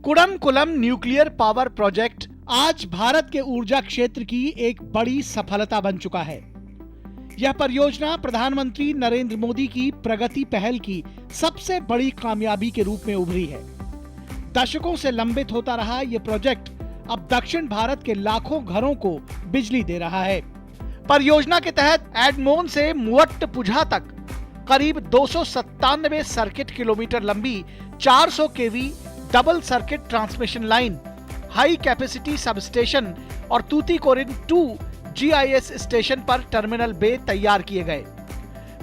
Kudankulam nuclear power project आज भारत के ऊर्जा क्षेत्र की एक बड़ी सफलता बन चुका है। यह परियोजना प्रधानमंत्री नरेंद्र मोदी की प्रगति पहल की सबसे बड़ी कामयाबी के रूप में उभरी है। दशकों से लंबित होता रहा यह प्रोजेक्ट अब दक्षिण भारत के लाखों घरों को बिजली दे रहा है। परियोजना के तहत एडमोन से मुवट्टुपुझा तक करीब 297 सर्किट किलोमीटर लंबी 400 KV double circuit transmission line, high capacity substation और तूतीकोरिन 2 जीआईएस स्टेशन पर टर्मिनल बे तैयार किए गए।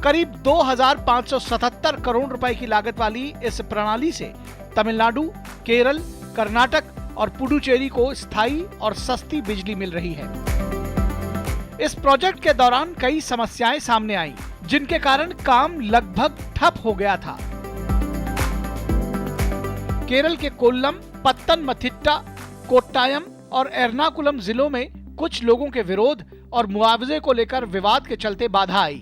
करीब 2577 करोड़ रुपए की लागत वाली इस प्रणाली से तमिलनाडु, केरल, कर्नाटक और पुडुचेरी को स्थायी और सस्ती बिजली मिल रही है। इस प्रोजेक्ट के दौरान कई समस्याएं सामने आईं, जिनके कारण काम लगभग ठप हो गया था। केरल के कोल्लम, पत्तनमथिट्टा, कोट्टायम और एर्नाकुलम जिलों में कुछ लोगों के विरोध और मुआवजे को लेकर विवाद के चलते बाधा आई।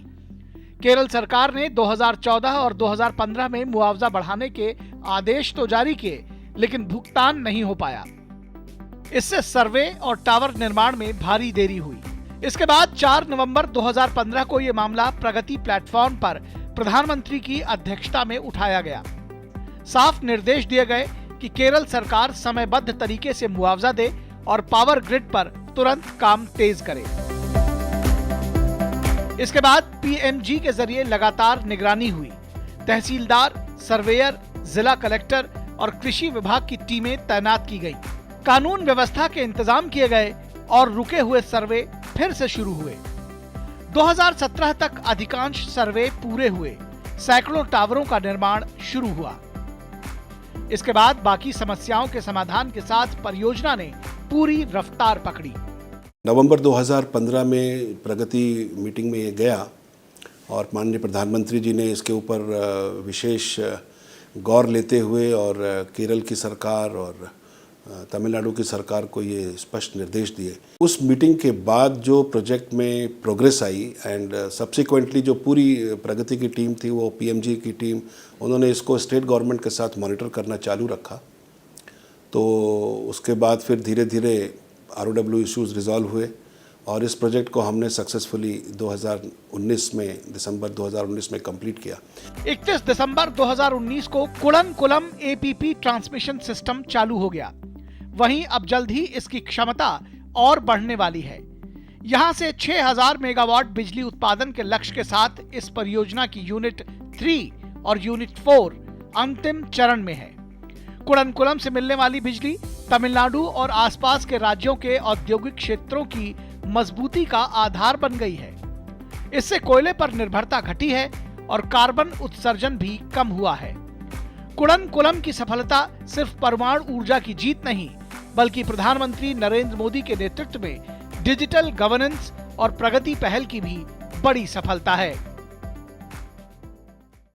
केरल सरकार ने 2014 और 2015 में मुआवजा बढ़ाने के आदेश तो जारी किए, लेकिन भुगतान नहीं हो पाया। इससे सर्वे और टावर निर्माण में भारी देरी हुई। इसके बाद 4 नवंबर 2015 को यह मामला प्रगति प्लेटफॉर्म पर प्रधानमंत्री की अध्यक्षता में उठाया गया। साफ निर्देश दिए गए कि केरल सरकार समयबद्ध तरीके से मुआवजा दे और पावर ग्रिड पर तुरंत काम तेज करे। इसके बाद पीएमजी के जरिए लगातार निगरानी हुई। तहसीलदार, सर्वेयर, जिला कलेक्टर और कृषि विभाग की टीमें तैनात की गई। कानून व्यवस्था के इंतजाम किए गए और रुके हुए सर्वे फिर से शुरू हुए। 2017 तक अधिकांश सर्वे पूरे हुए। सैकड़ों टावरों का निर्माण शुरू हुआ। इसके बाद बाकी समस्याओं के समाधान के साथ परियोजना ने पूरी रफ्तार पकड़ी। नवंबर 2015 में प्रगति मीटिंग में ये गया और माननीय प्रधानमंत्री जी ने इसके ऊपर विशेष गौर लेते हुए और केरल की सरकार और तमिलनाडु की सरकार को ये स्पष्ट निर्देश दिए। उस मीटिंग के बाद जो प्रोजेक्ट में प्रोग्रेस आई एंड सब्सिक्वेंटली जो पूरी प्रगति की टीम थी, वो पीएमजी की टीम, उन्होंने इसको स्टेट गवर्नमेंट के साथ मॉनिटर करना चालू रखा। तो उसके बाद फिर धीरे धीरे आरओडब्ल्यू इश्यूज रिजॉल्व हुए और इस प्रोजेक्ट को हमने सक्सेसफुली 2019 में दिसंबर 2019 में कंप्लीट किया। 31 दिसंबर 2019 को कुडनकुलम एपीपी ट्रांसमिशन सिस्टम चालू हो गया। वहीं अब जल्द ही इसकी क्षमता और बढ़ने वाली है। यहां से 6000 मेगावाट बिजली उत्पादन के लक्ष्य के साथ इस परियोजना की यूनिट 3 और यूनिट 4 अंतिम चरण में है। कुडनकुलम से मिलने वाली बिजली तमिलनाडु और आसपास के राज्यों के औद्योगिक क्षेत्रों की मजबूती का आधार बन गई है। इससे कोयले पर निर्भरता घटी है और कार्बन उत्सर्जन भी कम हुआ है। कुडनकुलम की सफलता सिर्फ परमाणु ऊर्जा की जीत नहीं, बल्कि प्रधानमंत्री नरेंद्र मोदी के नेतृत्व में डिजिटल गवर्नेंस और प्रगति पहल की भी बड़ी सफलता है।